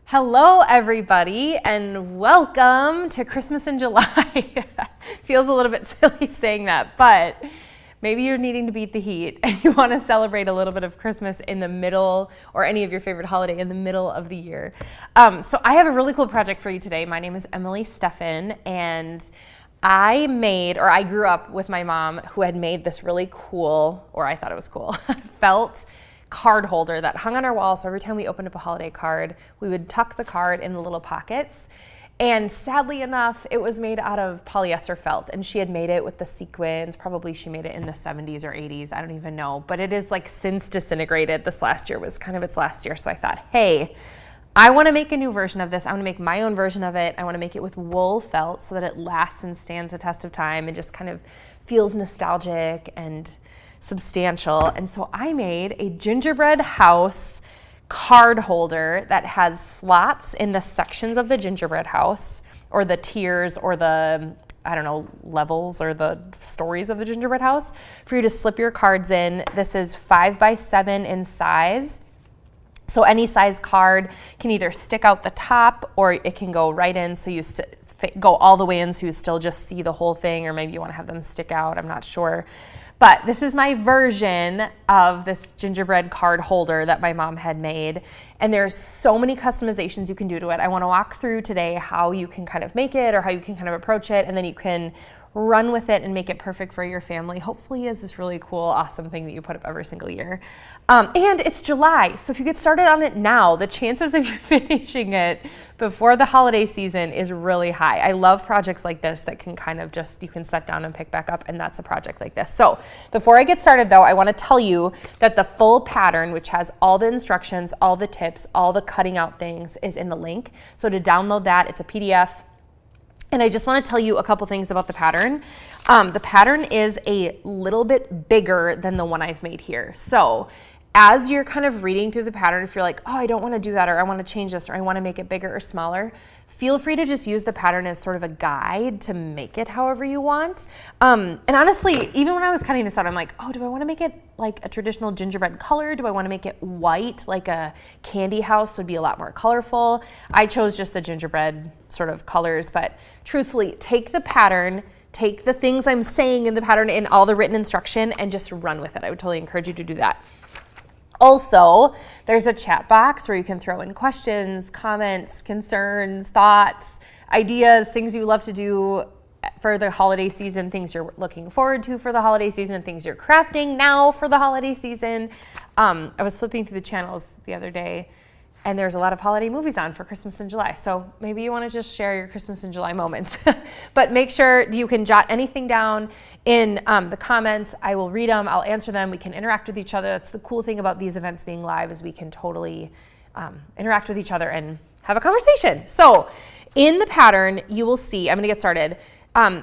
Hello, everybody, and welcome to Christmas in July. Feels a little bit silly saying that, but maybe you're needing to beat the heat and you want to celebrate a little bit of Christmas in the middle, or any of your favorite holiday in the middle of the year. So I have a really cool project for you today. My name is Emily Steffen, and I grew up with my mom, who had made this really cool, or I thought it was cool, felt card holder that hung on our wall. So every time we opened up a holiday card, we would tuck the card in the little pockets. And sadly enough, it was made out of polyester felt, and she had made it with the sequins. Probably she made it in the 70s or 80s. I don't even know, but it is like since disintegrated. This last year was kind of its last year. So I thought, hey, I want to make a new version of this. I want to make my own version of it. I want to make it with wool felt so that it lasts and stands the test of time and just kind of feels nostalgic and substantial. And so I made a gingerbread house card holder that has slots in the sections of the gingerbread house, or the tiers, or the, I don't know, levels or the stories of the gingerbread house, for you to slip your cards in. This is 5x7 in size. So any size card can either stick out the top, or it can go right in, so you go all the way in so you still just see the whole thing, or maybe you want to have them stick out, I'm not sure. But this is my version of this gingerbread card holder that my mom had made. And there's so many customizations you can do to it. I want to walk through today how you can kind of make it, or how you can kind of approach it, and then you can run with it and make it perfect for your family. Hopefully it's this really cool, awesome thing that you put up every single year. And it's July, so if you get started on it now, the chances of you finishing it before the holiday season is really high. I love projects like this that can kind of just, you can set down and pick back up, and that's a project like this. So before I get started though, I want to tell you that the full pattern, which has all the instructions, all the tips, all the cutting out things, is in the link. So to download that, it's a PDF. And I just want to tell you a couple things about the pattern. The pattern is a little bit bigger than the one I've made here. So as you're kind of reading through the pattern, if you're like, oh, I don't want to do that, or I want to change this, or I want to make it bigger or smaller, feel free to just use the pattern as sort of a guide to make it however you want. And honestly, even when I was cutting this out, I'm like, oh, do I want to make it like a traditional gingerbread color? Do I want to make it white, like a candy house would be a lot more colorful? I chose just the gingerbread sort of colors, but truthfully, take the pattern, take the things I'm saying in the pattern and all the written instruction, and just run with it. I would totally encourage you to do that. Also, there's a chat box where you can throw in questions, comments, concerns, thoughts, ideas, things you love to do for the holiday season, things you're looking forward to for the holiday season, things you're crafting now for the holiday season. I was flipping through the channels the other day, and there's a lot of holiday movies on for Christmas in July. So maybe you want to just share your Christmas in July moments. But make sure you can jot anything down in the comments. I will read them. I'll answer them. We can interact with each other. That's the cool thing about these events being live, is we can totally interact with each other and have a conversation. So in the pattern, you will see, I'm going to get started.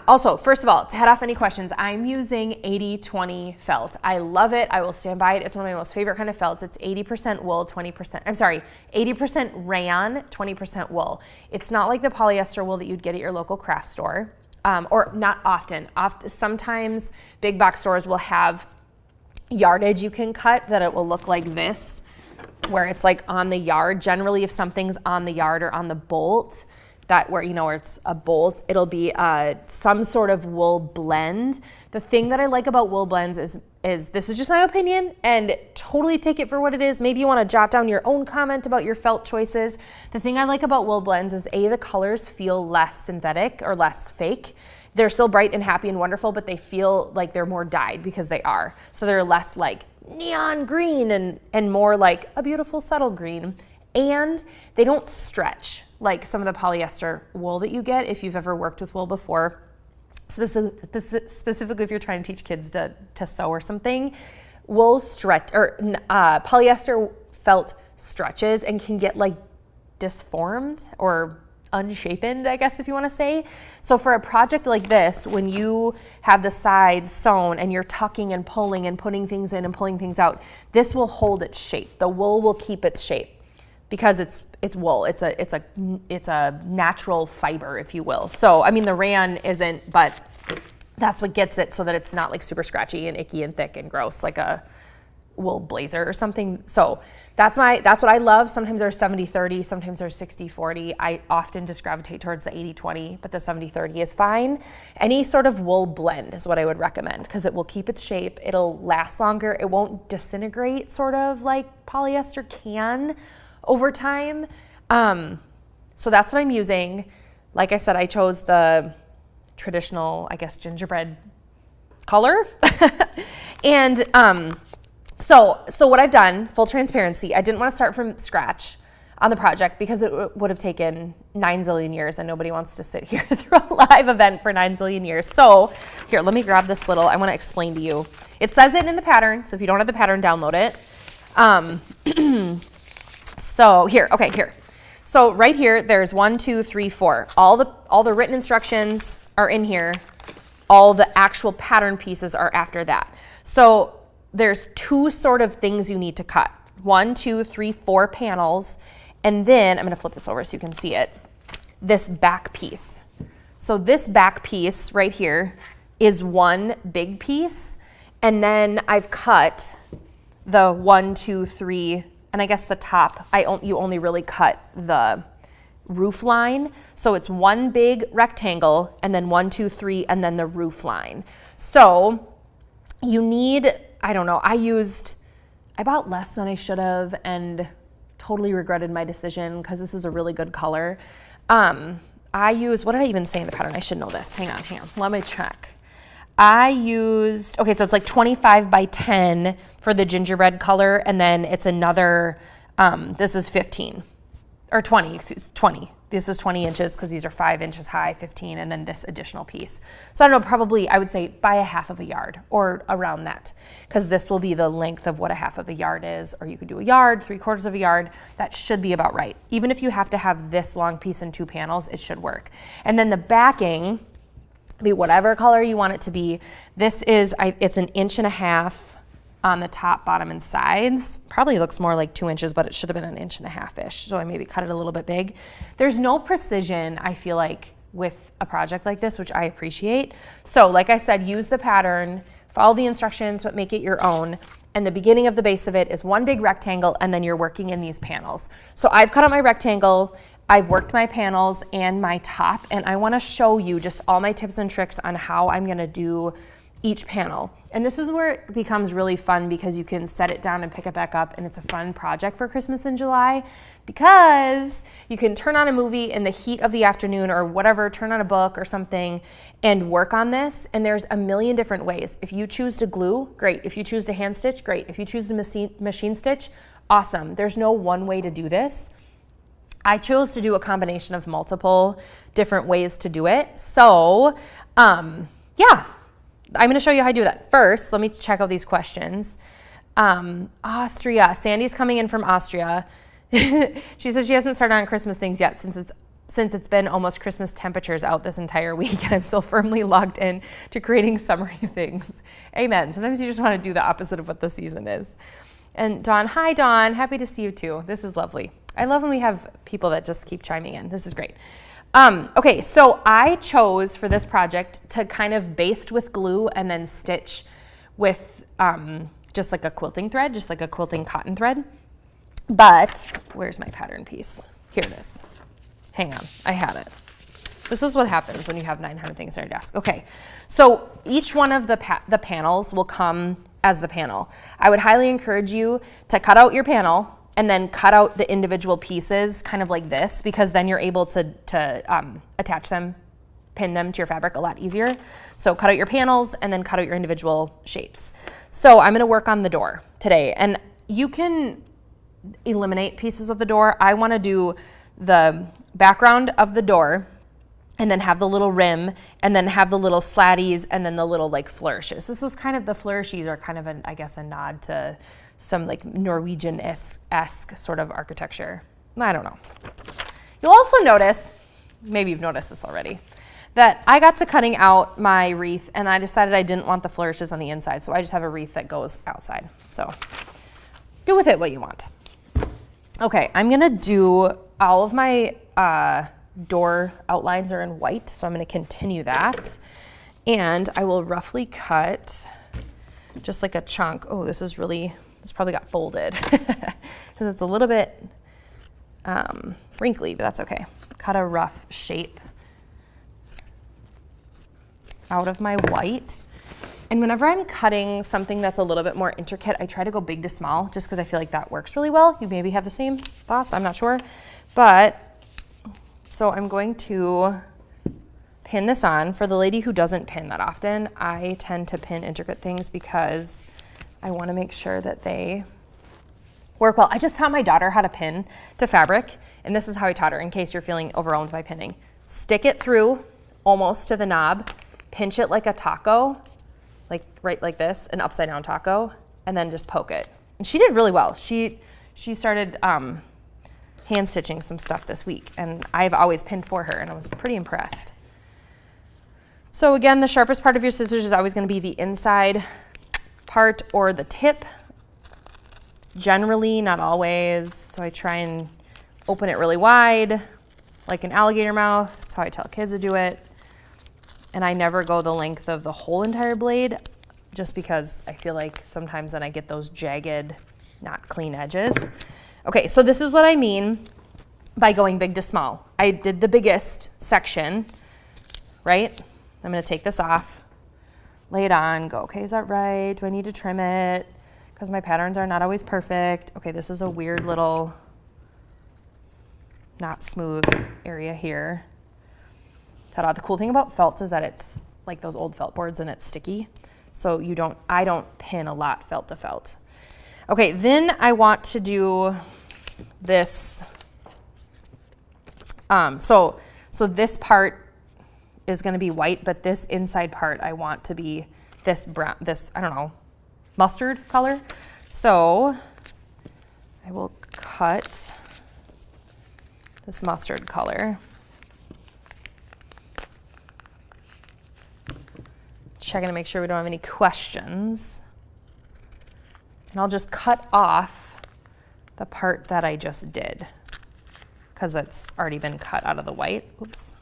Also, first of all, to head off any questions, I'm using 80-20 felt. I love it. I will stand by it. It's one of my most favorite kind of felts. It's 80% wool, 80% rayon, 20% wool. It's not like the polyester wool that you'd get at your local craft store, or not often. Sometimes big box stores will have yardage you can cut that it will look like this, where it's like on the yard. Generally, if something's on the yard or on the bolt, where it's a bolt, it'll be some sort of wool blend. The thing that I like about wool blends is this is just my opinion, and totally take it for what it is. Maybe you want to jot down your own comment about your felt choices. The thing I like about wool blends is the colors feel less synthetic or less fake. They're still bright and happy and wonderful, but they feel like they're more dyed because they are. So they're less like neon green and more like a beautiful subtle green. And they don't stretch like some of the polyester wool that you get if you've ever worked with wool before, specifically if you're trying to teach kids to sew or something. Wool stretch, or polyester felt stretches and can get like disformed or unshapen, I guess, if you want to say. So for a project like this, when you have the sides sewn and you're tucking and pulling and putting things in and pulling things out, this will hold its shape. The wool will keep its shape, because it's wool. It's a natural fiber, if you will. So I mean, the rayon isn't, but that's what gets it so that it's not like super scratchy and icky and thick and gross like a wool blazer or something. So that's what I love. Sometimes they're 70-30, sometimes they're 60-40. I often just gravitate towards the 80-20, but the 70-30 is fine. Any sort of wool blend is what I would recommend because it will keep its shape. It'll last longer. It won't disintegrate sort of like polyester can over time. So that's what I'm using. Like I said, I chose the traditional, I guess, gingerbread color. And so what I've done, full transparency, I didn't want to start from scratch on the project because it would have taken 9 zillion years and nobody wants to sit here through a live event for 9 zillion years. So here, let me grab this little, I want to explain to you. It says it in the pattern, so if you don't have the pattern, download it. So here. So right here, there's 1, 2, 3, 4. All the written instructions are in here. All the actual pattern pieces are after that. So there's 2 sort of things you need to cut. 1, 2, 3, 4 panels. And then, I'm gonna flip this over so you can see it, this back piece. So this back piece right here is one big piece. And then I've cut the 1, 2, 3, and I guess the top, you only really cut the roof line. So it's one big rectangle and then 1, 2, 3, and then the roof line. So you need, I don't know, I bought less than I should have and totally regretted my decision because this is a really good color. I use, what did I even say in the pattern? I should know this. Hang on. Let me check. Okay, so it's like 25 by 10 for the gingerbread color, and then it's another, this is 15, or 20, 20. This is 20 inches because these are 5 inches high, 15, and then this additional piece. So I don't know, probably I would say by 1/2 a yard or around that, because this will be the length of what 1/2 a yard is, or you could do a yard, 3/4 of a yard. That should be about right. Even if you have to have this long piece in 2 panels, it should work. And then the backing, be whatever color you want it to be. This is, it's 1.5 inches on the top, bottom, and sides. Probably looks more like 2 inches, but it should have been 1.5 inches-ish. So I maybe cut it a little bit big. There's no precision, I feel like, with a project like this, which I appreciate. So like I said, use the pattern, follow the instructions, but make it your own. And the beginning of the base of it is one big rectangle, and then you're working in these panels. So I've cut out my rectangle, I've worked my panels and my top, and I wanna show you just all my tips and tricks on how I'm gonna do each panel. And this is where it becomes really fun because you can set it down and pick it back up, and it's a fun project for Christmas in July because you can turn on a movie in the heat of the afternoon or whatever, turn on a book or something and work on this. And there's a million different ways. If you choose to glue, great. If you choose to hand stitch, great. If you choose to machine stitch, awesome. There's no one way to do this. I chose to do a combination of multiple different ways to do it. So, yeah, I'm gonna show you how I do that. First, let me check out these questions. Austria, Sandy's coming in from Austria. She says she hasn't started on Christmas things yet since it's been almost Christmas temperatures out this entire week, and I'm still firmly logged in to creating summery things. Amen. Sometimes you just wanna do the opposite of what the season is. And Dawn, hi Dawn, happy to see you too. This is lovely. I love when we have people that just keep chiming in. This is great. Okay, so I chose for this project to kind of baste with glue and then stitch with just like a quilting thread, just like a quilting cotton thread. But where's my pattern piece? Here it is. Hang on, I had it. This is what happens when you have 900 things on your desk. Okay, so each one of the panels will come as the panel. I would highly encourage you to cut out your panel and then cut out the individual pieces kind of like this, because then you're able to attach them, pin them to your fabric a lot easier. So cut out your panels and then cut out your individual shapes. So I'm gonna work on the door today, and you can eliminate pieces of the door. I wanna do the background of the door and then have the little rim and then have the little slatties and then the little like flourishes. This was kind of, the flourishes are kind of I guess a nod to some like Norwegian-esque sort of architecture. I don't know. You'll also notice, maybe you've noticed this already, that I got to cutting out my wreath and I decided I didn't want the flourishes on the inside, so I just have a wreath that goes outside. So do with it what you want. Okay, I'm gonna do, all of my door outlines are in white, so I'm gonna continue that. And I will roughly cut just like a chunk. Oh, this is really This probably got folded because it's a little bit wrinkly, but that's okay. Cut a rough shape out of my white. And whenever I'm cutting something that's a little bit more intricate, I try to go big to small just because I feel like that works really well. You maybe have the same thoughts, I'm not sure. But, so I'm going to pin this on. For the lady who doesn't pin that often, I tend to pin intricate things because I want to make sure that they work well. I just taught my daughter how to pin to fabric, and this is how I taught her in case you're feeling overwhelmed by pinning. Stick it through almost to the knob, pinch it like a taco, like right like this, an upside down taco, and then just poke it. And she did really well. She started hand stitching some stuff this week, and I've always pinned for her, and I was pretty impressed. So again, the sharpest part of your scissors is always going to be the inside part or the tip. Generally, not always. So I try and open it really wide, like an alligator mouth. That's how I tell kids to do it. And I never go the length of the whole entire blade just because I feel like sometimes then I get those jagged, not clean edges. Okay, so this is what I mean by going big to small. I did the biggest section, right? I'm gonna take this off, lay it on, go, okay, is that right? Do I need to trim it? Because my patterns are not always perfect. Okay, this is a weird little, not smooth area here. Ta-da. The cool thing about felt is that it's like those old felt boards and it's sticky. So I don't pin a lot felt to felt. Okay, then I want to do this. So this part is going to be white, but this inside part I want to be this brown, this, I don't know, mustard color. So I will cut this mustard color. Checking to make sure we don't have any questions. And I'll just cut off the part that I just did because it's already been cut out of the white. Oops.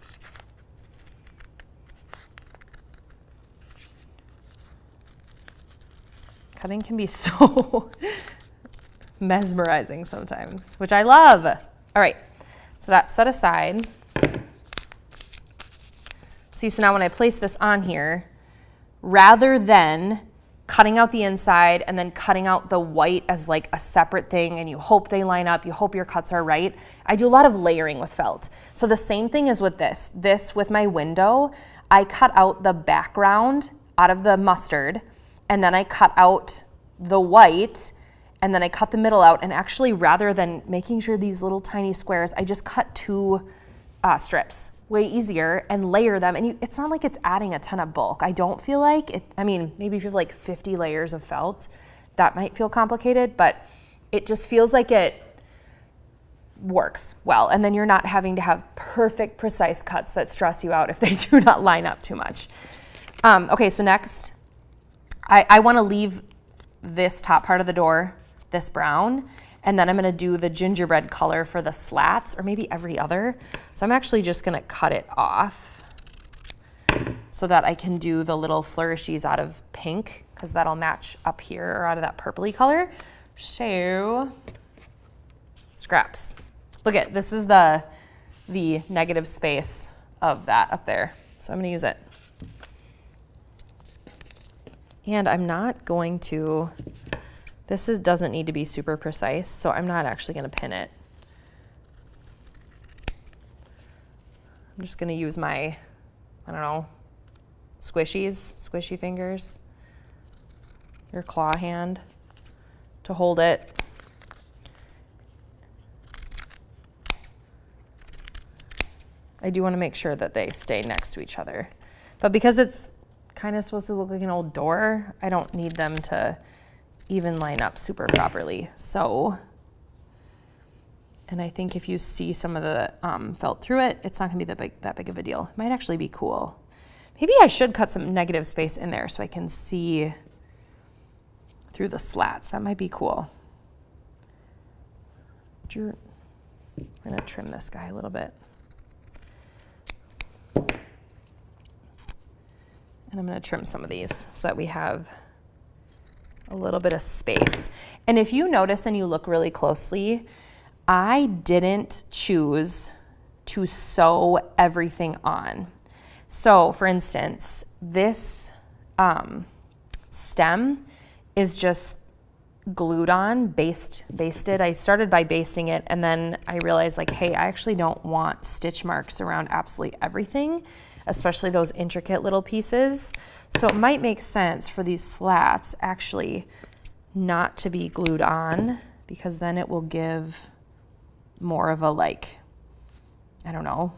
Cutting can be so mesmerizing sometimes, which I love. All right, so that's set aside. See, so now when I place this on here, rather than cutting out the inside and then cutting out the white as like a separate thing and you hope they line up, you hope your cuts are right, I do a lot of layering with felt. So the same thing is with this. This with my window, I cut out the background out of the mustard, and then I cut out the white, and then I cut the middle out, and actually rather than making sure these little tiny squares, I just cut two strips. Way easier, and layer them, and it's not like it's adding a ton of bulk. I don't feel like it. I mean, maybe if you have like 50 layers of felt, that might feel complicated, but it just feels like it works well, and then you're not having to have perfect, precise cuts that stress you out if they do not line up too much. Okay, so next, I want to leave this top part of the door, this brown, and then I'm going to do the gingerbread color for the slats, or maybe every other. So I'm actually just going to cut it off so that I can do the little flourishes out of pink, because that'll match up here, or out of that purpley color. So, scraps. Look at, this is the negative space of that up there. So I'm going to use it. And I'm not going to, doesn't need to be super precise, so I'm not actually going to pin it. I'm just going to use my, I don't know, squishy fingers, your claw hand to hold it. I do want to make sure that they stay next to each other. But because it's kind of supposed to look like an old door, I don't need them to even line up super properly. So, and I think if you see some of the felt through it, it's not gonna be that big of a deal. It might actually be cool. Maybe I should cut some negative space in there so I can see through the slats. That might be cool. I'm gonna trim this guy a little bit. And I'm gonna trim some of these so that we have a little bit of space. And if you notice and you look really closely, I didn't choose to sew everything on. So for instance, this stem is just glued on, basted. I started by basting it, and then I realized like, hey, I actually don't want stitch marks around absolutely everything, especially those intricate little pieces. So it might make sense for these slats actually not to be glued on, because then it will give more of a like, I don't know,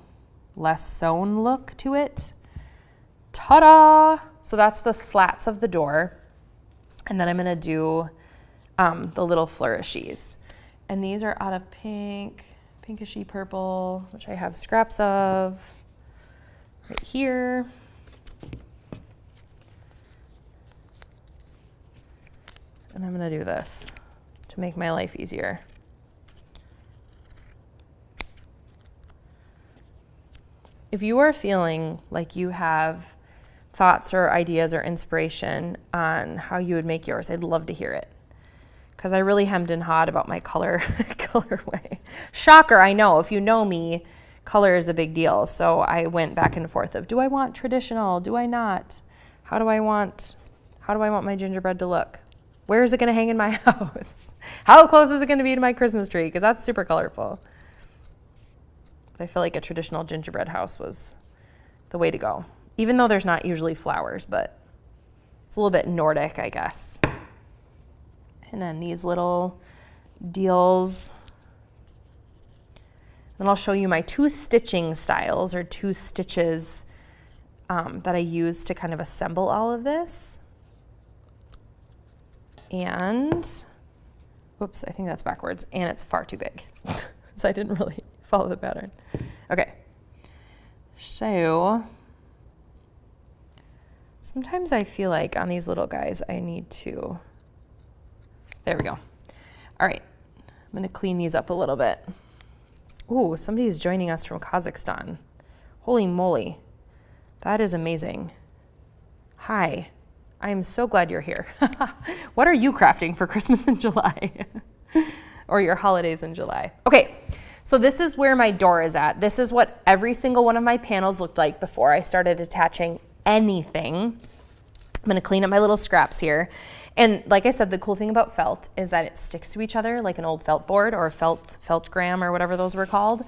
less sewn look to it. Ta-da! So that's the slats of the door. And then I'm gonna do the little flourishes. And these are out of pink, pinkishy purple, which I have scraps of right here. And I'm gonna do this to make my life easier. If you are feeling like you have thoughts or ideas or inspiration on how you would make yours, I'd love to hear it. Because I really hemmed and hawed about my colorway. Shocker, I know. If you know me, color is a big deal. So I went back and forth of, do I want traditional? Do I not? How do I want my gingerbread to look? Where is it going to hang in my house? How close is it going to be to my Christmas tree? Because that's super colorful. But I feel like a traditional gingerbread house was the way to go. Even though there's not usually flowers, but it's a little bit Nordic, I guess. And then these little deals. Then I'll show you my 2 stitching styles, or 2 stitches that I use to kind of assemble all of this. And, whoops, I think that's backwards, and it's far too big. So I didn't really follow the pattern. Okay, so sometimes I feel like on these little guys I need to, there we go. All right, I'm gonna clean these up a little bit. Ooh, somebody's joining us from Kazakhstan. Holy moly, that is amazing. Hi, I am so glad you're here. What are you crafting for Christmas in July? Or your holidays in July? Okay. So this is where my door is at. This is what every single one of my panels looked like before I started attaching anything. I'm gonna clean up my little scraps here. And like I said, the cool thing about felt is that it sticks to each other like an old felt board or a felt gram or whatever those were called.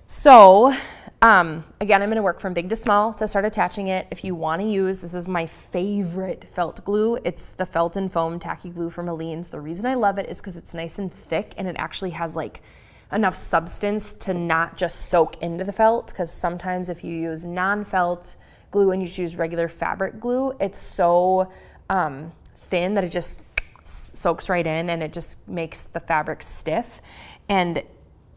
So again, I'm gonna work from big to small to start attaching it. If you wanna use, this is my favorite felt glue. It's the Felt and Foam Tacky Glue from Aleene's. The reason I love it is because it's nice and thick, and it actually has like enough substance to not just soak into the felt, because sometimes if you use non-felt glue and you choose regular fabric glue, it's so thin that it just soaks right in and it just makes the fabric stiff. And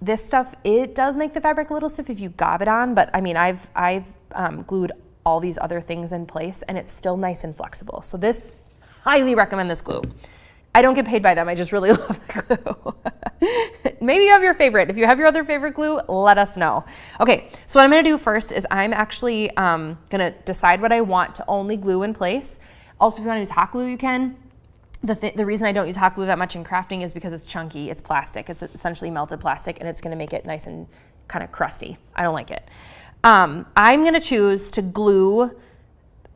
this stuff, it does make the fabric a little stiff if you gob it on, but I mean, I've glued all these other things in place and it's still nice and flexible. So this, highly recommend this glue. I don't get paid by them, I just really love the glue. Maybe you have your favorite. If you have your other favorite glue, let us know. Okay, so what I'm gonna do first is I'm actually gonna decide what I want to only glue in place. Also, if you wanna use hot glue, you can. The reason I don't use hot glue that much in crafting is because it's chunky, it's plastic, it's essentially melted plastic, and it's gonna make it nice and kind of crusty. I don't like it. I'm gonna choose to glue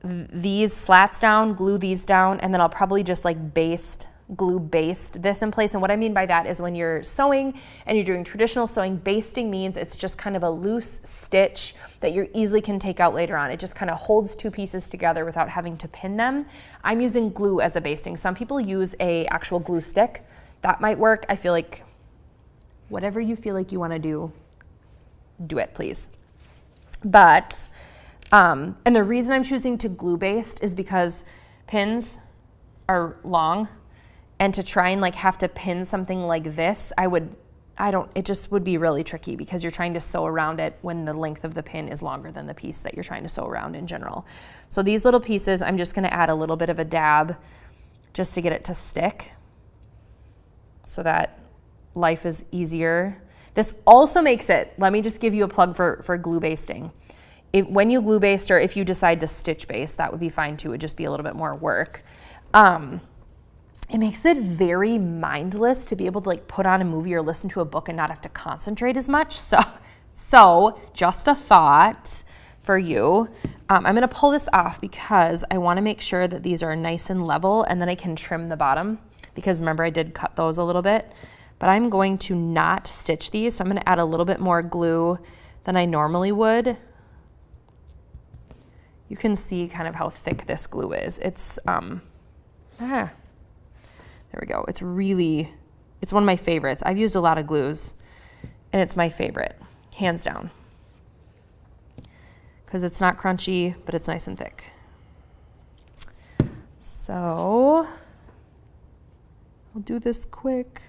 these slats down, glue these down, and then I'll probably just like glue baste this in place. And what I mean by that is when you're sewing and you're doing traditional sewing, basting means it's just kind of a loose stitch that you easily can take out later on. It just kind of holds 2 pieces together without having to pin them. I'm using glue as a basting. Some people use a actual glue stick. That might work. I feel like whatever you feel like you want to do it, please. But, and the reason I'm choosing to glue baste is because pins are long, and to try and like have to pin something like this, it just would be really tricky because you're trying to sew around it when the length of the pin is longer than the piece that you're trying to sew around in general. So these little pieces, I'm just gonna add a little bit of a dab just to get it to stick so that life is easier. This also makes it, let me just give you a plug for glue basting. When you glue baste, or if you decide to stitch baste, that would be fine too, it would just be a little bit more work. it makes it very mindless to be able to like put on a movie or listen to a book and not have to concentrate as much. So just a thought for you. I'm going to pull this off because I want to make sure that these are nice and level, and then I can trim the bottom because remember I did cut those a little bit, but I'm going to not stitch these. So I'm going to add a little bit more glue than I normally would. You can see kind of how thick this glue is. It's, there we go. It's one of my favorites. I've used a lot of glues and it's my favorite, hands down. Because it's not crunchy, but it's nice and thick. So I'll do this quick.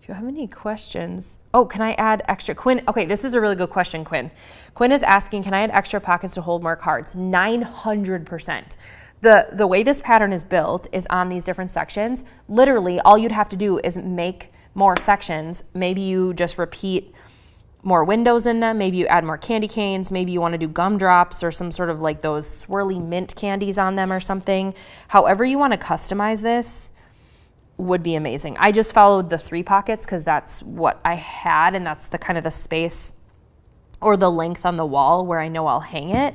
If you have any questions, oh, can I add extra? Quinn, okay, this is a really good question, Quinn. Quinn is asking, can I add extra pockets to hold more cards? 900%. The way this pattern is built is on these different sections. Literally, all you'd have to do is make more sections. Maybe you just repeat more windows in them. Maybe you add more candy canes. Maybe you want to do gumdrops or some sort of like those swirly mint candies on them or something. However you want to customize this would be amazing. I just followed the 3 pockets because that's what I had, and that's the kind of the space or the length on the wall where I know I'll hang it.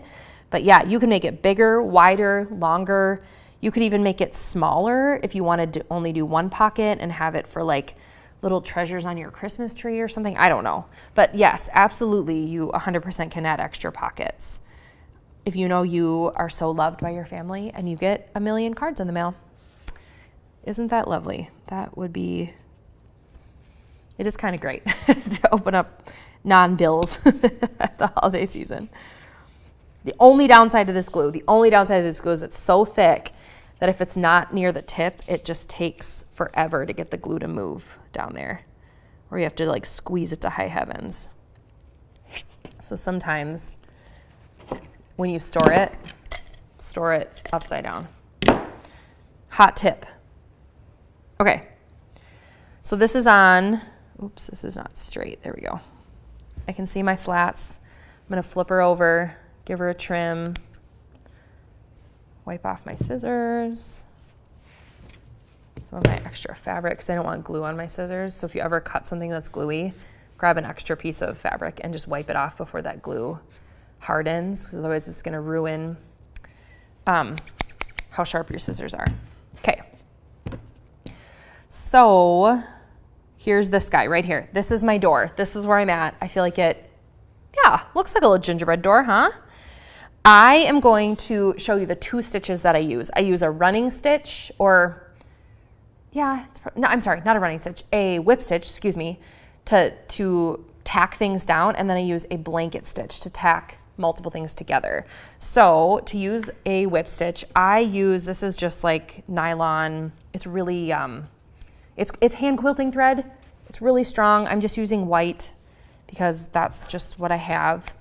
But yeah, you can make it bigger, wider, longer. You could even make it smaller if you wanted to only do 1 pocket and have it for like little treasures on your Christmas tree or something. I don't know. But yes, absolutely, you 100% can add extra pockets. If you know you are so loved by your family and you get 1 million cards in the mail. Isn't that lovely? That would be, it is kind of great to open up non-bills at the holiday season. The only downside to this glue is it's so thick that if it's not near the tip, it just takes forever to get the glue to move down there. Or you have to like squeeze it to high heavens. So sometimes when you store it upside down. Hot tip. Okay, so this is on, oops, this is not straight. There we go. I can see my slats. I'm gonna flip her over, give her a trim, wipe off my scissors, some of my extra fabric because I don't want glue on my scissors. So if you ever cut something that's gluey, grab an extra piece of fabric and just wipe it off before that glue hardens, because otherwise it's gonna ruin how sharp your scissors are. Okay. So here's this guy right here. This is my door. This is where I'm at. I feel like it, yeah, looks like a little gingerbread door, huh? I am going to show you the 2 stitches that I use. I use a running stitch or, yeah, no, I'm sorry, not a running stitch, a whip stitch, excuse me, to tack things down, and then I use a blanket stitch to tack multiple things together. So to use a whip stitch, I use, this is just like nylon. It's really, it's hand quilting thread. It's really strong. I'm just using white because that's just what I have.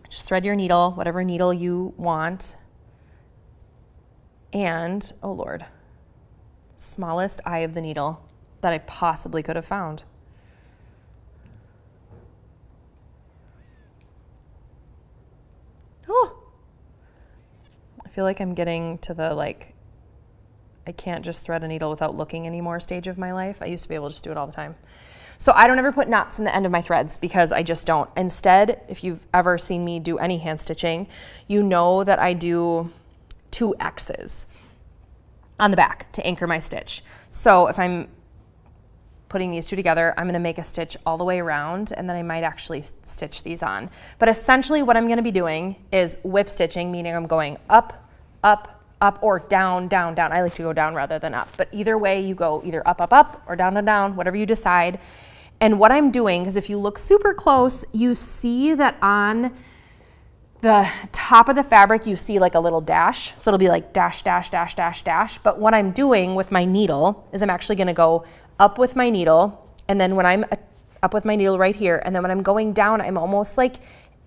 Just thread your needle, whatever needle you want. And, oh Lord, smallest eye of the needle that I possibly could have found. Oh, I feel like I'm getting to the like, I can't just thread a needle without looking anymore stage of my life. I used to be able to just do it all the time. So I don't ever put knots in the end of my threads because I just don't. Instead, if you've ever seen me do any hand stitching, you know that I do 2 X's on the back to anchor my stitch. So if I'm putting these 2 together, I'm gonna make a stitch all the way around, and then I might actually stitch these on. But essentially what I'm gonna be doing is whip stitching, meaning I'm going up, up, up, or down, down, down. I like to go down rather than up, but either way you go either up, up, up, or down, down, down, whatever you decide. And what I'm doing, because if you look super close, you see that on the top of the fabric, you see like a little dash. So it'll be like dash, dash, dash, dash, dash. But what I'm doing with my needle is I'm actually gonna go up with my needle, and then when I'm up with my needle right here, and then when I'm going down, I'm almost like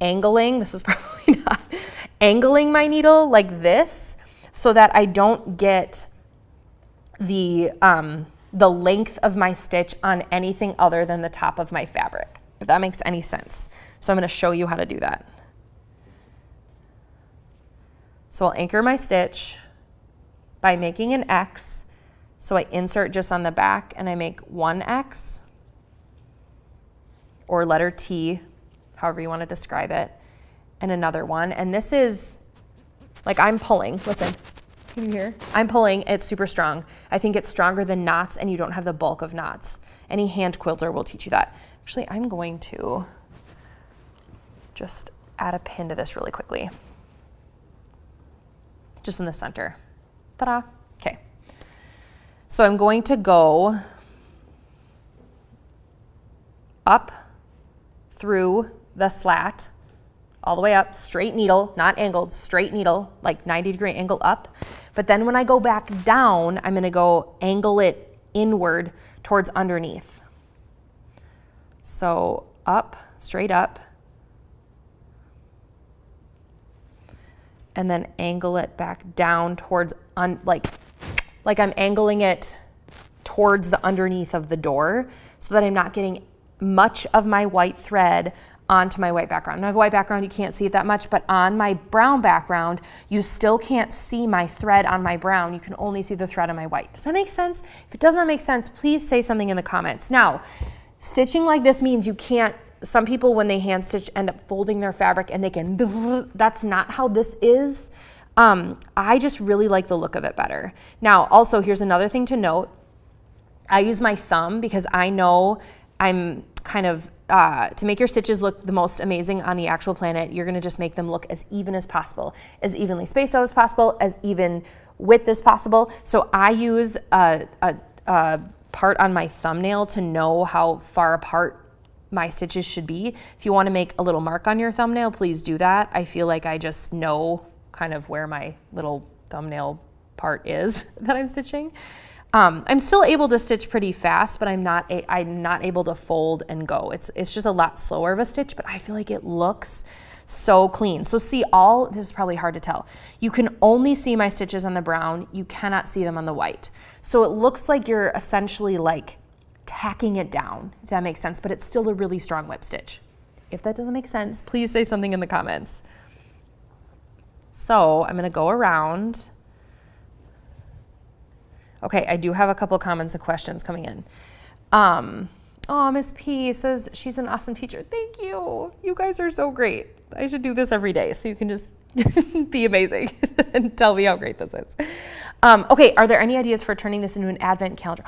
angling, this is probably not, angling my needle like this, so that I don't get the length of my stitch on anything other than the top of my fabric, if that makes any sense. So I'm gonna show you how to do that. So I'll anchor my stitch by making an X. So I insert just on the back and I make one X or letter T, however you want to describe it, and another one. And this is like I'm pulling, listen, can you hear? I'm pulling, it's super strong. I think it's stronger than knots and you don't have the bulk of knots. Any hand quilter will teach you that. Actually, I'm going to just add a pin to this really quickly. Just in the center. Ta-da. Okay. So I'm going to go up through the slat, all the way up, straight needle, not angled, straight needle, like 90-degree angle up. But then when I go back down, I'm gonna go angle it inward towards underneath. So up, straight up, and then angle it back down towards, like I'm angling it towards the underneath of the door so that I'm not getting much of my white thread onto my white background. Now I have a white background, you can't see it that much, but on my brown background, you still can't see my thread on my brown. You can only see the thread on my white. Does that make sense? If it does not make sense, please say something in the comments. Now, stitching like this means you can't, some people when they hand stitch end up folding their fabric and they can, that's not how this is. I just really like the look of it better. Now, also here's another thing to note. I use my thumb because I know I'm kind of, to make your stitches look the most amazing on the actual planet, you're gonna just make them look as even as possible, as evenly spaced out as possible, as even width as possible. So I use a part on my thumbnail to know how far apart my stitches should be. If you wanna make a little mark on your thumbnail, please do that. I feel like I just know kind of where my little thumbnail part is that I'm stitching. I'm still able to stitch pretty fast, but I'm not able to fold and go. It's just a lot slower of a stitch, but I feel like it looks so clean. So see this is probably hard to tell. You can only see my stitches on the brown. You cannot see them on the white. So it looks like you're essentially like tacking it down, if that makes sense, but it's still a really strong whip stitch. If that doesn't make sense, please say something in the comments. So I'm gonna go around. Okay, I do have a couple comments and questions coming in. Oh, Miss P says she's an awesome teacher. Thank you. You guys are so great. I should do this every day so you can just be amazing and tell me how great this is. Okay, are there any ideas for turning this into an advent calendar?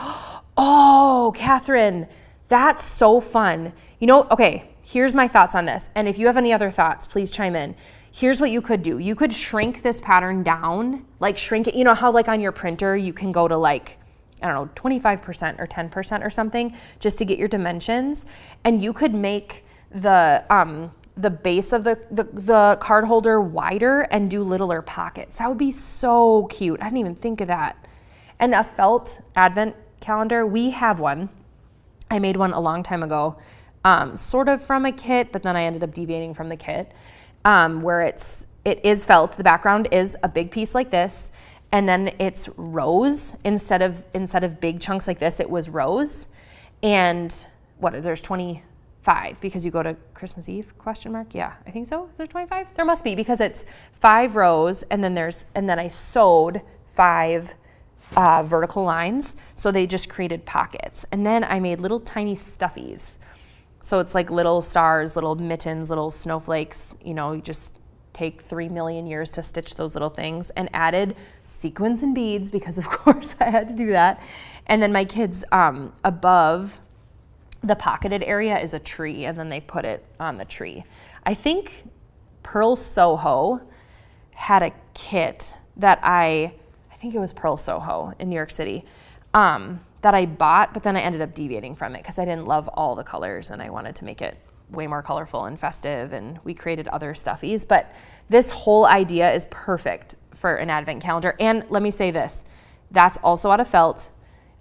Oh, Catherine, that's so fun. You know, okay, here's my thoughts on this. And if you have any other thoughts, please chime in. Here's what you could do. You could shrink this pattern down, like shrink it. You know how like on your printer, you can go to like, I don't know, 25% or 10% or something just to get your dimensions. And you could make the base of the card holder wider and do littler pockets. That would be so cute. I didn't even think of that. And a felt advent calendar, we have one. I made one a long time ago, sort of from a kit, but then I ended up deviating from the kit. Where it is felt. The background is a big piece like this, and then it's rows instead of big chunks like this. It was rows, and there's 25 because you go to Christmas Eve ? Yeah, I think so. Is there 25? There must be because it's 5 rows, and then I sewed 5 vertical lines, so they just created pockets, and then I made little tiny stuffies. So it's like little stars, little mittens, little snowflakes. You know, you just take 3 million years to stitch those little things, and added sequins and beads because of course I had to do that. And then my kids, above the pocketed area is a tree, and then they put it on the tree. I think Pearl Soho had a kit that I think it was Pearl Soho in New York City, that I bought, but then I ended up deviating from it because I didn't love all the colors and I wanted to make it way more colorful and festive, and we created other stuffies. But this whole idea is perfect for an advent calendar. And let me say this, that's also out of felt,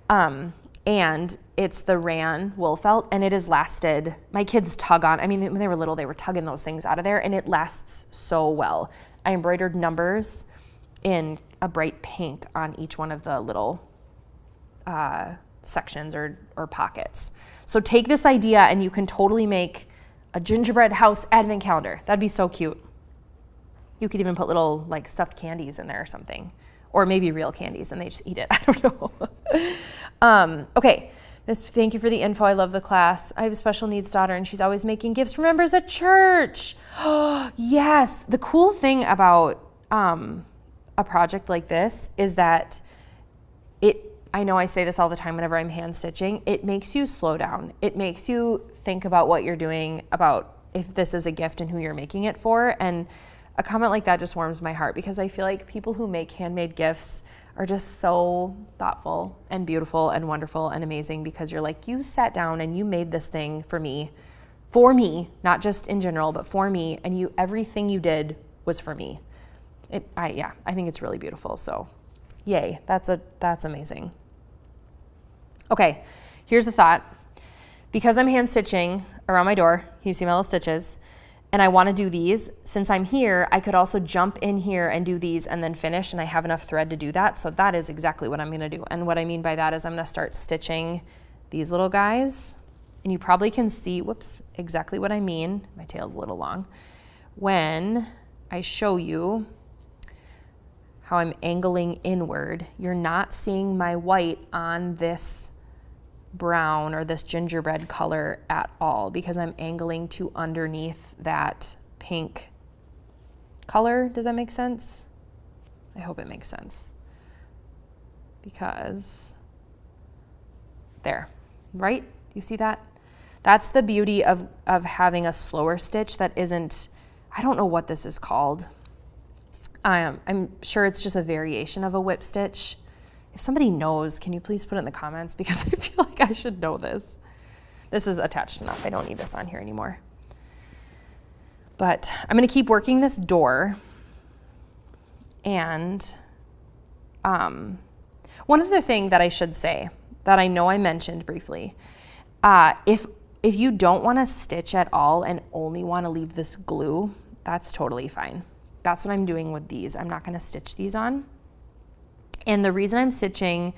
and it's the Ran wool felt, and it has lasted, my kids tug on, I mean, when they were little, they were tugging those things out of there, and it lasts so well. I embroidered numbers in a bright pink on each one of the little sections or pockets. So take this idea and you can totally make a gingerbread house advent calendar. That'd be so cute. You could even put little like stuffed candies in there or something, or maybe real candies and they just eat it. I don't know. Okay. Thank you for the info. I love the class. I have a special needs daughter and she's always making gifts for members at church. Yes. The cool thing about a project like this is that I know I say this all the time whenever I'm hand stitching, it makes you slow down. It makes you think about what you're doing, about if this is a gift and who you're making it for. And a comment like that just warms my heart because I feel like people who make handmade gifts are just so thoughtful and beautiful and wonderful and amazing because you're like, you sat down and you made this thing for me, not just in general, but for me. And everything you did was for me. I think it's really beautiful. So yay, that's amazing. Okay, here's the thought. Because I'm hand stitching around my door, you see my little stitches, and I want to do these, since I'm here, I could also jump in here and do these and then finish, and I have enough thread to do that. So that is exactly what I'm going to do. And what I mean by that is I'm going to start stitching these little guys, and you probably can see, exactly what I mean. My tail's a little long. When I show you how I'm angling inward, you're not seeing my white on this brown or this gingerbread color at all because I'm angling to underneath that pink color. Does that make sense? I hope it makes sense. Because there, right? You see that? That's the beauty of having a slower stitch that isn't, I don't know what this is called. I'm sure it's just a variation of a whip stitch. If somebody knows, can you please put it in the comments because I feel like I should know this. This is attached enough. I don't need this on here anymore. But I'm going to keep working this door. And one other thing that I should say that I know I mentioned briefly, if you don't want to stitch at all and only want to leave this glue, that's totally fine. That's what I'm doing with these. I'm not going to stitch these on. And the reason I'm stitching,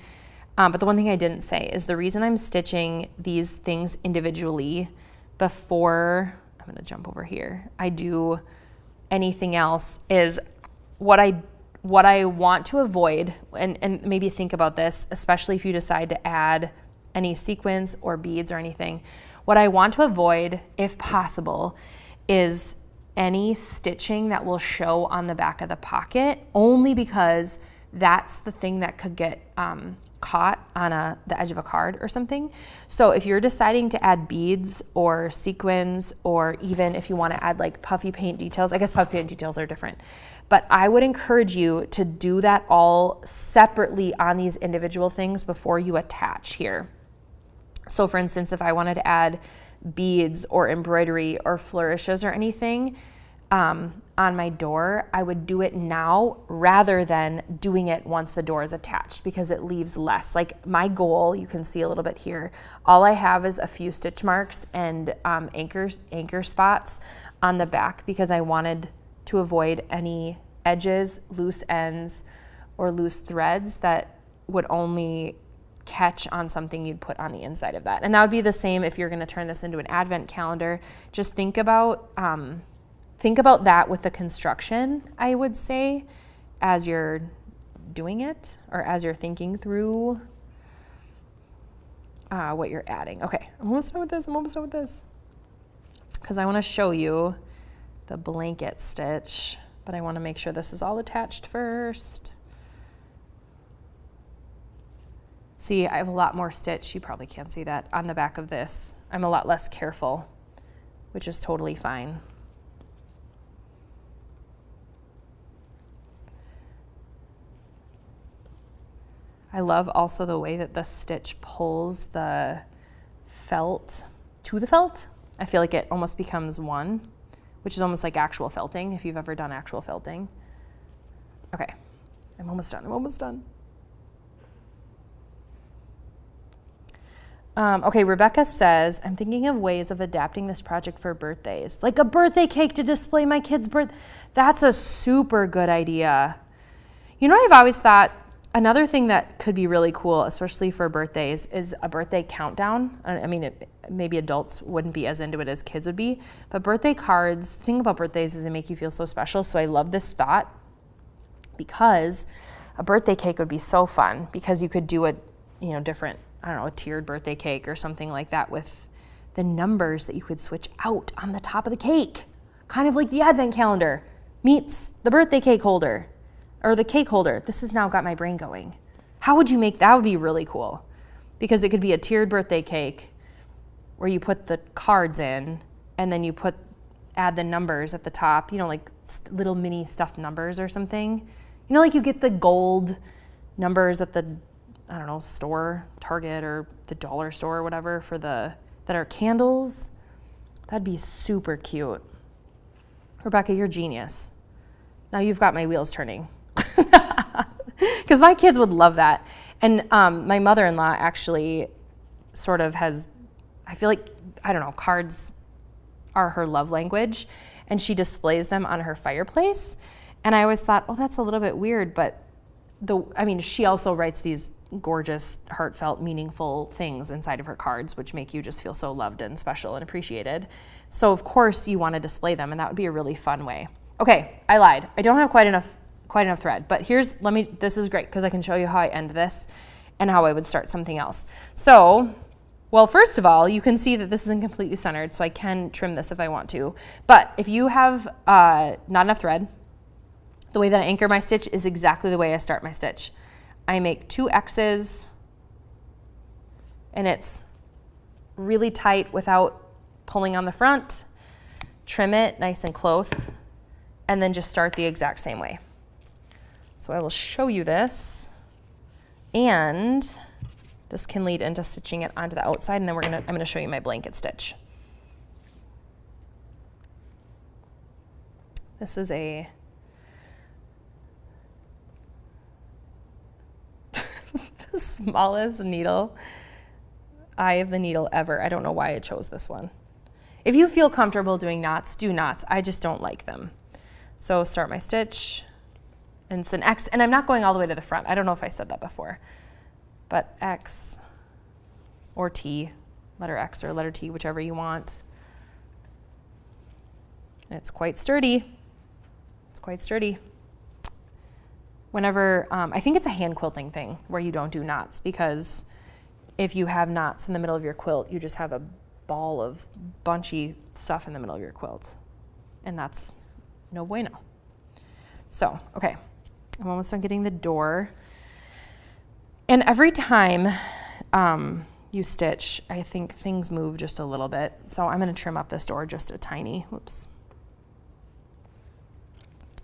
but the one thing I didn't say is the reason I'm stitching these things individually before, I'm going to jump over here, I do anything else is what I want to avoid, and maybe think about this, especially if you decide to add any sequins or beads or anything. What I want to avoid, if possible, is any stitching that will show on the back of the pocket, only because that's the thing that could get caught on the edge of a card or something. So if you're deciding to add beads or sequins, or even if you want to add like puffy paint details, I guess puffy paint details are different, but I would encourage you to do that all separately on these individual things before you attach here. So for instance, if I wanted to add beads or embroidery or flourishes or anything on my door, I would do it now rather than doing it once the door is attached, because it leaves less. Like my goal, you can see a little bit here, all I have is a few stitch marks and anchor spots on the back because I wanted to avoid any edges, loose ends, or loose threads that would only catch on something you'd put on the inside of that. And that would be the same if you're going to turn this into an advent calendar. Just think about that with the construction, I would say, as you're doing it or as you're thinking through what you're adding. Okay, I'm almost done with this. Because I want to show you the blanket stitch, but I want to make sure this is all attached first. See, I have a lot more stitch, you probably can't see that, on the back of this. I'm a lot less careful, which is totally fine. I love also the way that the stitch pulls the felt to the felt. I feel like it almost becomes one, which is almost like actual felting, if you've ever done actual felting. Okay, I'm almost done. Okay, Rebecca says, I'm thinking of ways of adapting this project for birthdays. Like a birthday cake to display my kid's birth. That's a super good idea. You know what I've always thought? Another thing that could be really cool, especially for birthdays, is a birthday countdown. I mean, maybe adults wouldn't be as into it as kids would be, but birthday cards, the thing about birthdays is they make you feel so special. So I love this thought because A birthday cake would be so fun because you could do a, different, I don't know, a tiered birthday cake or something like that with the numbers that you could switch out on the top of the cake. Kind of like the advent calendar meets the birthday cake holder or the cake holder. This has now got my brain going. How would you make that? Would be really cool because it could be a tiered birthday cake where you put the cards in and then you add the numbers at the top, like little mini stuffed numbers or something. Like you get the gold numbers at the, I don't know, store, Target or the dollar store or whatever that are candles. That'd be super cute. Rebecca, you're genius. Now you've got my wheels turning. Because my kids would love that. And my mother-in-law actually sort of has, I feel like, I don't know, cards are her love language. And she displays them on her fireplace. And I always thought, oh, that's a little bit weird. But she also writes these gorgeous, heartfelt, meaningful things inside of her cards, which make you just feel so loved and special and appreciated. So of course you want to display them, and that would be a really fun way. Okay, I lied. I don't have quite enough thread, but this is great because I can show you how I end this and how I would start something else. So, well, first of all, you can see that this isn't completely centered, so I can trim this if I want to. But if you have not enough thread, the way that I anchor my stitch is exactly the way I start my stitch. I make 2 X's, and it's really tight without pulling on the front. Trim it nice and close, and then just start the exact same way. So I will show you this, and this can lead into stitching it onto the outside, and then I'm gonna show you my blanket stitch. This is the smallest eye of the needle ever. I don't know why I chose this one. If you feel comfortable doing knots, do knots. I just don't like them. So start my stitch, and it's an X, and I'm not going all the way to the front. I don't know if I said that before, but X or T, letter X or letter T, whichever you want. And it's quite sturdy. It's quite sturdy. Whenever, I think it's a hand quilting thing where you don't do knots, because if you have knots in the middle of your quilt, you just have a ball of bunchy stuff in the middle of your quilt. And that's no bueno. So, okay, I'm almost done getting the door. And every time you stitch, I think things move just a little bit. So I'm gonna trim up this door just a tiny, whoops.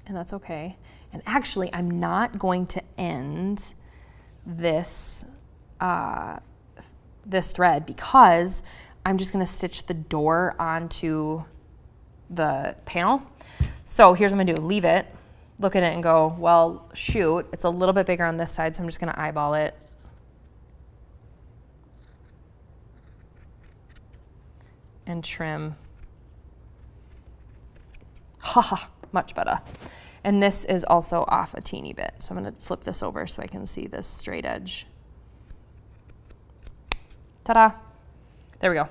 And that's okay. And actually, I'm not going to end this this thread because I'm just gonna stitch the door onto the panel. So here's what I'm gonna do, leave it, look at it and go, well, shoot, it's a little bit bigger on this side, so I'm just gonna eyeball it. And trim. Haha, much better. And this is also off a teeny bit. So I'm gonna flip this over so I can see this straight edge. Ta-da, there we go.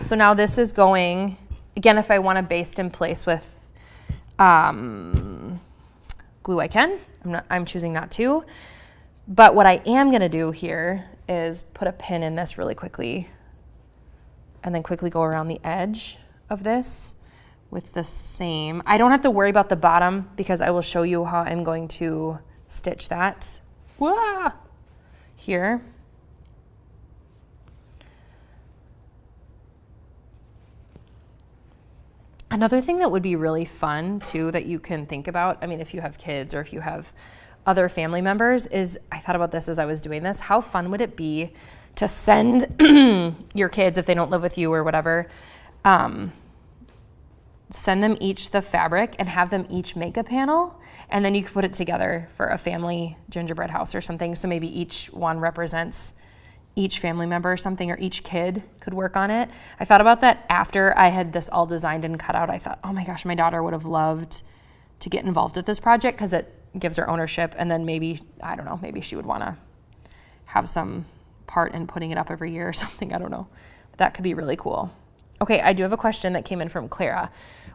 So now this is going, again, if I wanna baste in place with glue, I can. I'm choosing not to. But what I am gonna do here is put a pin in this really quickly and then quickly go around the edge of this with the same. I don't have to worry about the bottom because I will show you how I'm going to stitch that. Wah! Here. Another thing that would be really fun too that you can think about, I mean, if you have kids or if you have other family members, is, I thought about this as I was doing this, how fun would it be to send your kids, if they don't live with you or whatever, send them each the fabric and have them each make a panel, and then you could put it together for a family gingerbread house or something. So maybe each one represents each family member or something, or each kid could work on it. I thought about that after I had this all designed and cut out. I thought, oh my gosh, my daughter would have loved to get involved with this project because it gives her ownership, and then maybe, I don't know, maybe she would want to have some part in putting it up every year or something. I don't know. But that could be really cool. Okay, I do have a question that came in from Clara.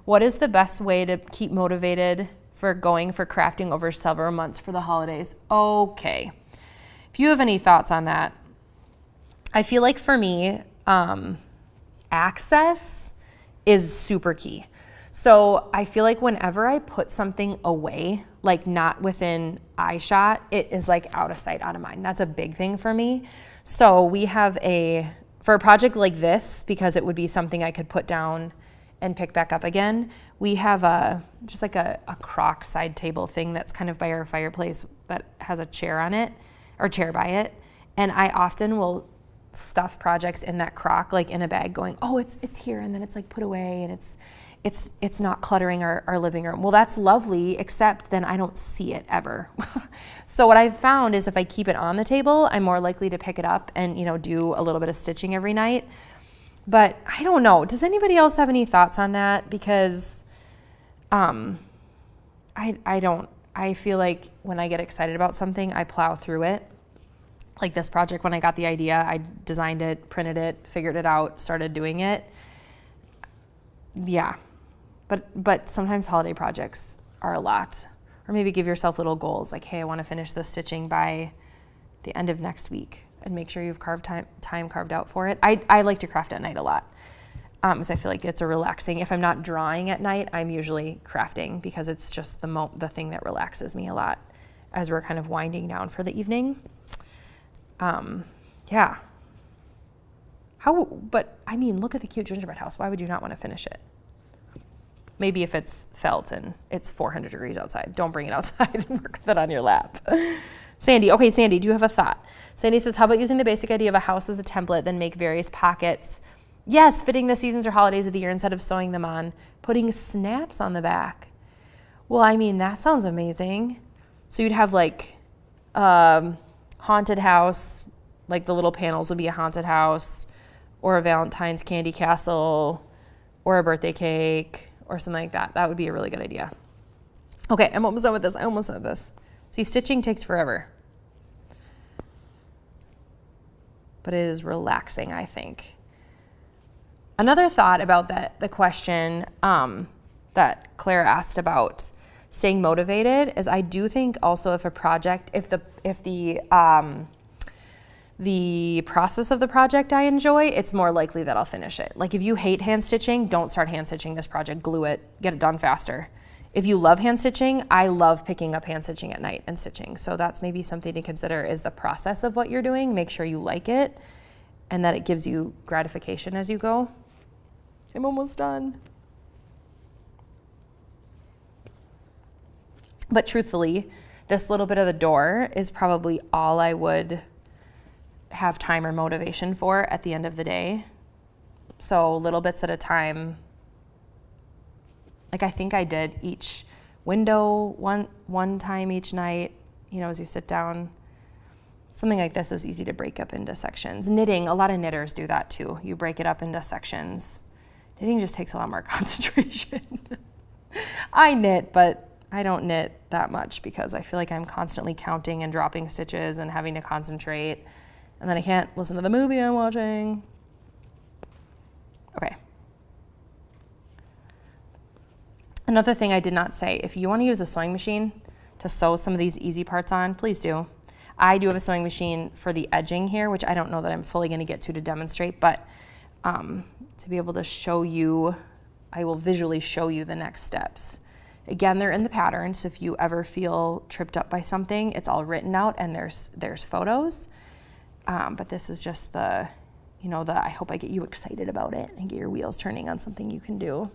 What is the best way to keep motivated for going for crafting over several months for the holidays. Okay. If you have any thoughts on that, I feel like for me, access is super key. So I feel like whenever I put something away, like not within eye shot, it is like out of sight, out of mind. That's a big thing for me. So we have for a project like this, because it would be something I could put down and pick back up again, we have just like a crock side table thing that's kind of by our fireplace that has a chair on it, or chair by it. And I often will stuff projects in that crock, like in a bag, going, oh, it's here, and then it's like put away, and it's not cluttering our living room. Well, that's lovely, except then I don't see it ever. So what I've found is if I keep it on the table, I'm more likely to pick it up and, do a little bit of stitching every night. But I don't know. Does anybody else have any thoughts on that? Because I feel like when I get excited about something, I plow through it. Like this project, when I got the idea, I designed it, printed it, figured it out, started doing it. Yeah. But sometimes holiday projects are a lot. Or maybe give yourself little goals like, hey, I want to finish this stitching by the end of next week, and make sure you've carved time carved out for it. I like to craft at night a lot, because I feel like it's a relaxing. If I'm not drawing at night, I'm usually crafting, because it's just the thing that relaxes me a lot as we're kind of winding down for the evening. Yeah. But I mean, look at the cute gingerbread house. Why would you not want to finish it? Maybe if it's felt and it's 400 degrees outside, don't bring it outside and work with it on your lap. Sandy, do you have a thought? Sandy says, how about using the basic idea of a house as a template, then make various pockets? Yes, fitting the seasons or holidays of the year instead of sewing them on, putting snaps on the back. Well, I mean, that sounds amazing. So you'd have like haunted house, like the little panels would be a haunted house, or a Valentine's candy castle, or a birthday cake, or something like that. That would be a really good idea. Okay, I'm almost done with this. I almost done with this. See, stitching takes forever. But it is relaxing, I think. Another thought about the question that Claire asked about staying motivated is, I do think also if the process of the project I enjoy, it's more likely that I'll finish it. Like if you hate hand stitching, don't start hand stitching this project, glue it, get it done faster. If you love hand stitching, I love picking up hand stitching at night and stitching. So that's maybe something to consider, is the process of what you're doing. Make sure you like it and that it gives you gratification as you go. I'm almost done. But truthfully, this little bit of the door is probably all I would have time or motivation for at the end of the day. So little bits at a time. Like I think I did each window one time each night, as you sit down. Something like this is easy to break up into sections. Knitting, a lot of knitters do that too. You break it up into sections. Knitting just takes a lot more concentration. I knit, but I don't knit that much because I feel like I'm constantly counting and dropping stitches and having to concentrate. And then I can't listen to the movie I'm watching. Okay. Another thing I did not say, if you want to use a sewing machine to sew some of these easy parts on, please do. I do have a sewing machine for the edging here, which I don't know that I'm fully going to get to demonstrate, but to be able to show you, I will visually show you the next steps. Again, they're in the pattern, so if you ever feel tripped up by something, it's all written out and there's photos. But this is just I hope I get you excited about it and get your wheels turning on something you can do.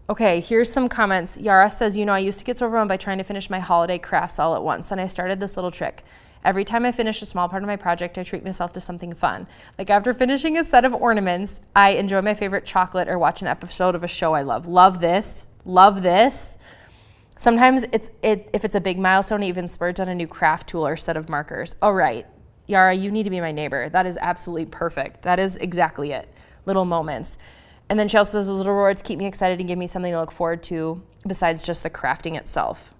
Okay, here's some comments. Yara says, I used to get so overwhelmed by trying to finish my holiday crafts all at once, and I started this little trick. Every time I finish a small part of my project, I treat myself to something fun. Like after finishing a set of ornaments, I enjoy my favorite chocolate or watch an episode of a show I love. Love this. Sometimes if it's a big milestone, it even spurts on a new craft tool or set of markers. All right, Yara, you need to be my neighbor. That is absolutely perfect. That is exactly it. Little moments. And then she also says, those little rewards keep me excited and give me something to look forward to besides just the crafting itself.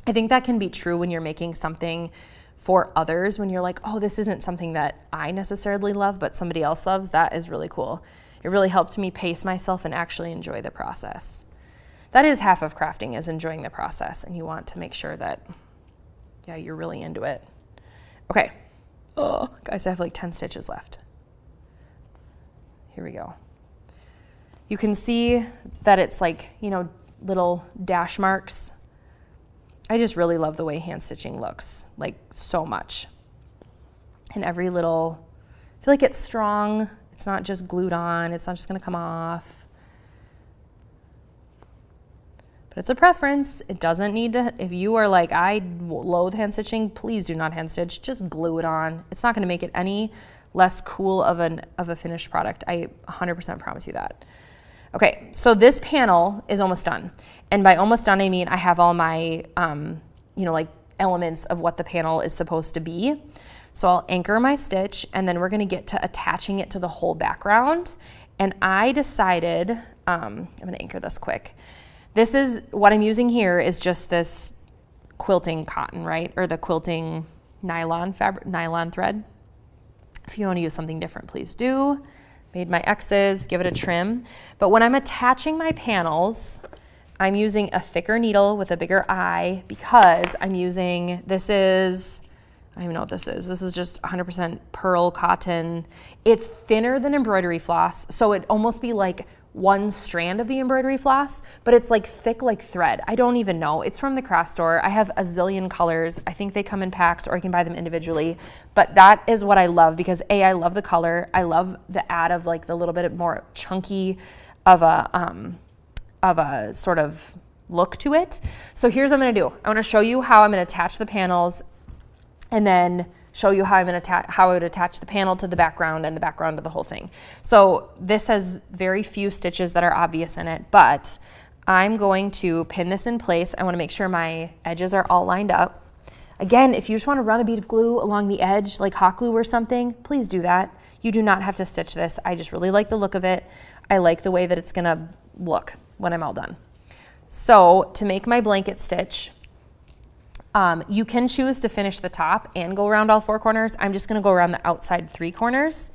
I think that can be true when you're making something for others, when you're like, oh, this isn't something that I necessarily love, but somebody else loves. That is really cool. It really helped me pace myself and actually enjoy the process. that is half of crafting, is enjoying the process, and you want to make sure that, yeah, you're really into it. Okay. Oh, guys, I have like 10 stitches left. Here we go. You can see that it's like, you know, little dash marks. I just really love the way hand stitching looks, like so much. And every little, I feel like it's strong. It's not just glued on. It's not just gonna come off. But it's a preference. It doesn't need to, if you are like, I loathe hand stitching, please do not hand stitch, just glue it on. It's not gonna make it any less cool of a finished product. I 100% promise you that. Okay, so this panel is almost done. And by almost done, I mean I have all my, you know, like elements of what the panel is supposed to be. So I'll anchor my stitch, and then we're gonna get to attaching it to the whole background. And I decided, I'm gonna anchor this quick. This is, what I'm using here is just this quilting cotton, right? Or the quilting nylon thread. If you wanna use something different, please do. Made my X's, give it a trim. But when I'm attaching my panels, I'm using a thicker needle with a bigger eye because I'm using, this is, I don't even know what this is. This is just 100% pearl cotton. It's thinner than embroidery floss, so it'd almost be like one strand of the embroidery floss, but it's like thick like thread. I don't even know. It's from the craft store. I have a zillion colors. I think they come in packs, or I can buy them individually. But that is what I love because A, I love the color. I love the add of like the little bit more chunky of a sort of look to it. So here's what I'm gonna do. I wanna show you how I'm gonna attach the panels, and then show you how how I would attach the panel to the background and the background to the whole thing. So this has very few stitches that are obvious in it, but I'm going to pin this in place. I wanna make sure my edges are all lined up. Again, if you just wanna run a bead of glue along the edge, like hot glue or something, please do that. You do not have to stitch this. I just really like the look of it. I like the way that it's gonna look when I'm all done. So to make my blanket stitch, you can choose to finish the top and go around all 4 corners. I'm just gonna go around the outside 3 corners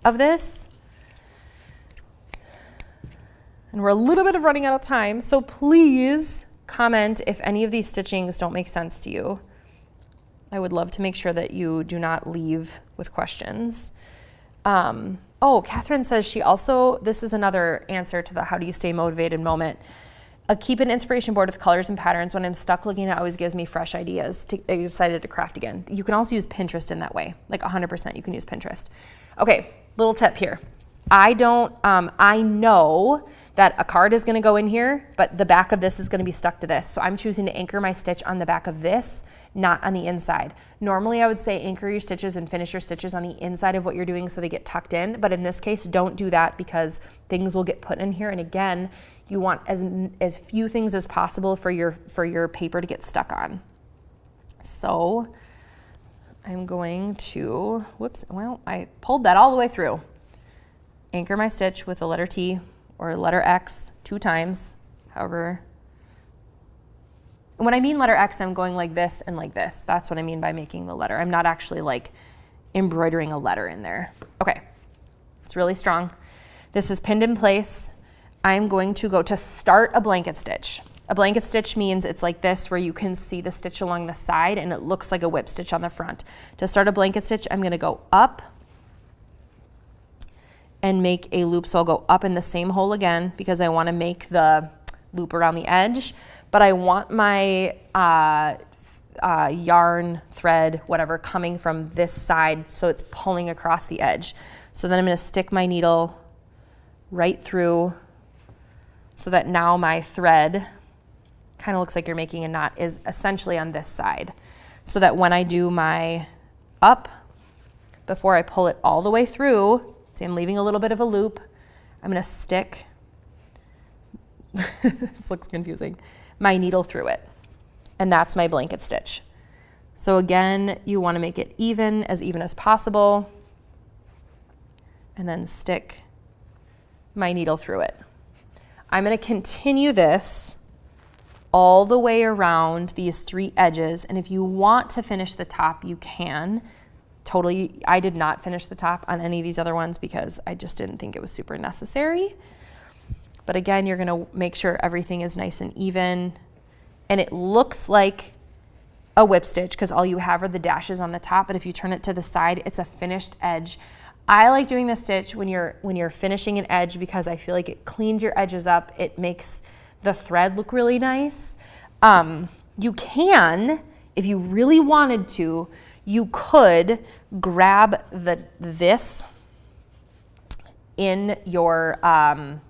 of this. And we're a little bit of running out of time, so please comment if any of these stitchings don't make sense to you. I would love to make sure that you do not leave with questions. Oh, Catherine says she also, this is another answer to the how do you stay motivated moment. Keep an inspiration board with colors and patterns. When I'm stuck looking, it always gives me fresh ideas. I decided to craft again. You can also use Pinterest in that way. Like 100% you can use Pinterest. Okay, little tip here. I know that a card is gonna go in here, but the back of this is gonna be stuck to this. So I'm choosing to anchor my stitch on the back of this, not on the inside. Normally I would say anchor your stitches and finish your stitches on the inside of what you're doing so they get tucked in. But in this case, don't do that because things will get put in here. And again, you want as few things as possible for your paper to get stuck on. So I'm going to, whoops, well, I pulled that all the way through. Anchor my stitch with the letter T or letter X 2 times, however. When I mean letter X, I'm going like this and like this. That's what I mean by making the letter. I'm not actually like embroidering a letter in there. Okay, it's really strong. This is pinned in place. I'm going to go to start a blanket stitch. A blanket stitch means it's like this, where you can see the stitch along the side and it looks like a whip stitch on the front. To start a blanket stitch, I'm gonna go up and make a loop. So I'll go up in the same hole again because I wanna make the loop around the edge, but I want my yarn, thread, whatever, coming from this side so it's pulling across the edge. So then I'm gonna stick my needle right through so that now my thread kind of looks like you're making a knot is essentially on this side. So that when I do my up, before I pull it all the way through, see I'm leaving a little bit of a loop, I'm gonna stick, this looks confusing, my needle through it. And that's my blanket stitch. So again, you wanna make it even as possible, and then stick my needle through it. I'm gonna continue this all the way around these 3 edges, and if you want to finish the top, you can. Totally, I did not finish the top on any of these other ones because I just didn't think it was super necessary. But again, you're gonna make sure everything is nice and even. And it looks like a whip stitch because all you have are the dashes on the top, but if you turn it to the side, it's a finished edge. I like doing this stitch when you're finishing an edge because I feel like it cleans your edges up. It makes the thread look really nice. You can, if you really wanted to, you could grab this in your,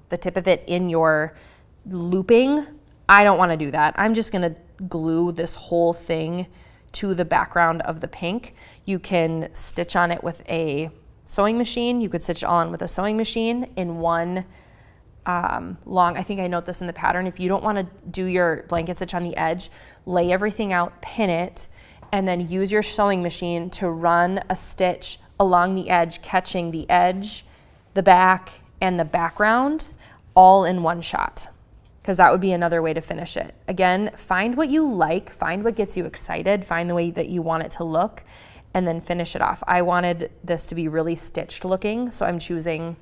the tip of it in your looping. I don't want to do that. I'm just going to glue this whole thing to the background of the pink. You can stitch on it with a sewing machine. You could stitch on with a sewing machine in one long, I think I note this in the pattern. If you don't want to do your blanket stitch on the edge, lay everything out, pin it, and then use your sewing machine to run a stitch along the edge, catching the edge, the back, and the background all in one shot. Because that would be another way to finish it. Again, find what you like, find what gets you excited, find the way that you want it to look, and then finish it off. I wanted this to be really stitched looking, so I'm choosing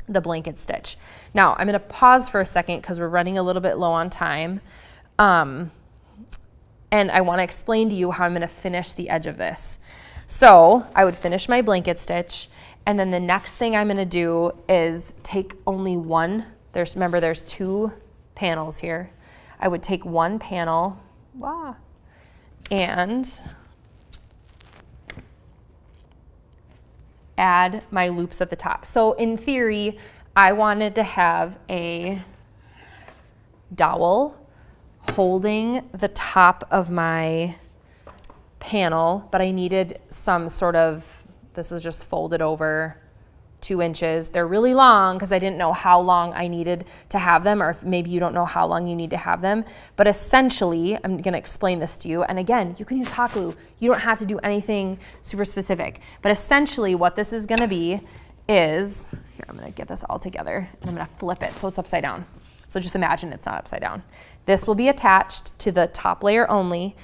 the blanket stitch. Now, I'm gonna pause for a second because we're running a little bit low on time. And I wanna explain to you how I'm gonna finish the edge of this. So I would finish my blanket stitch, and then the next thing I'm gonna do is take only one, remember there's two panels here. I would take one panel, and add my loops at the top. So in theory, I wanted to have a dowel holding the top of my panel, but I needed some sort of, this is just folded over 2 inches. They're really long because I didn't know how long I needed to have them, or if maybe you don't know how long you need to have them. But essentially, I'm gonna explain this to you. And again, you can use hot glue. You don't have to do anything super specific. But essentially what this is gonna be is, here, I'm gonna get this all together and I'm gonna flip it so it's upside down. So just imagine it's not upside down. This will be attached to the top layer only,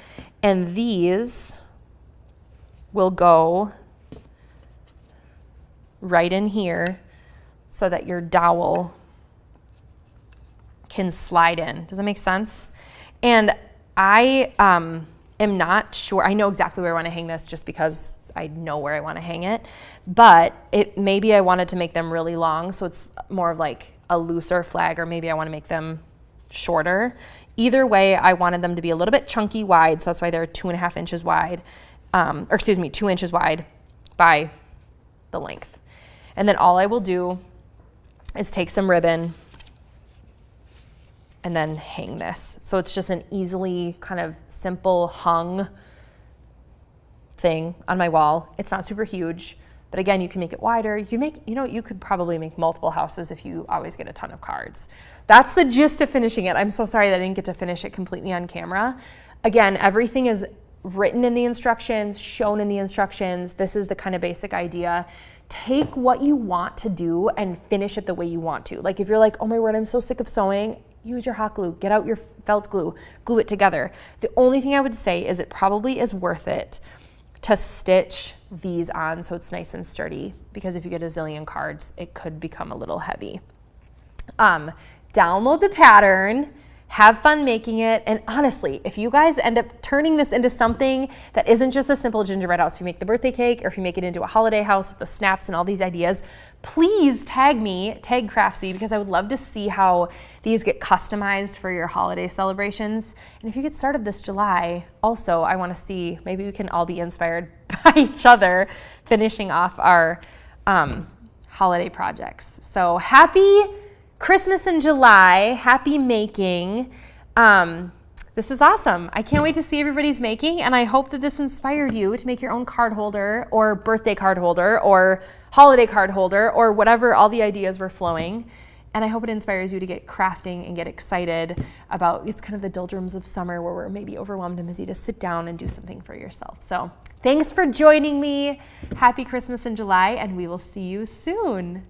and these will go right in here so that your dowel can slide in. Does that make sense? And I am not sure, I know exactly where I want to hang this just because I know where I want to hang it, but maybe I wanted to make them really long so it's more of like a looser flag, or maybe I want to make them shorter. Either way, I wanted them to be a little bit chunky wide, so that's why they're 2.5 inches wide, 2 inches wide by the length. And then all I will do is take some ribbon and then hang this. So it's just an easily kind of simple hung thing on my wall. It's not super huge, but again, you can make it wider. You can make, you could probably make multiple houses if you always get a ton of cards. That's the gist of finishing it. I'm so sorry that I didn't get to finish it completely on camera. Again, everything is written in the instructions, shown in the instructions. This is the kind of basic idea. Take what you want to do and finish it the way you want to. Like if you're like, oh my word, I'm so sick of sewing, use your hot glue, get out your felt glue, glue it together. The only thing I would say is it probably is worth it to stitch these on so it's nice and sturdy, because if you get a zillion cards, it could become a little heavy. Download the pattern, have fun making it, and honestly, if you guys end up turning this into something that isn't just a simple gingerbread house, if you make the birthday cake or if you make it into a holiday house with the snaps and all these ideas, please tag me, tag Craftsy, because I would love to see how these get customized for your holiday celebrations. And if you get started this July, also, I want to see, maybe we can all be inspired by each other finishing off our holiday projects. So happy Christmas in July, happy making. This is awesome. I can't wait to see everybody's making, and I hope that this inspired you to make your own card holder or birthday card holder or holiday card holder or whatever, all the ideas were flowing. And I hope it inspires you to get crafting and get excited about, it's kind of the doldrums of summer where we're maybe overwhelmed and busy, to sit down and do something for yourself. So thanks for joining me. Happy Christmas in July, and we will see you soon.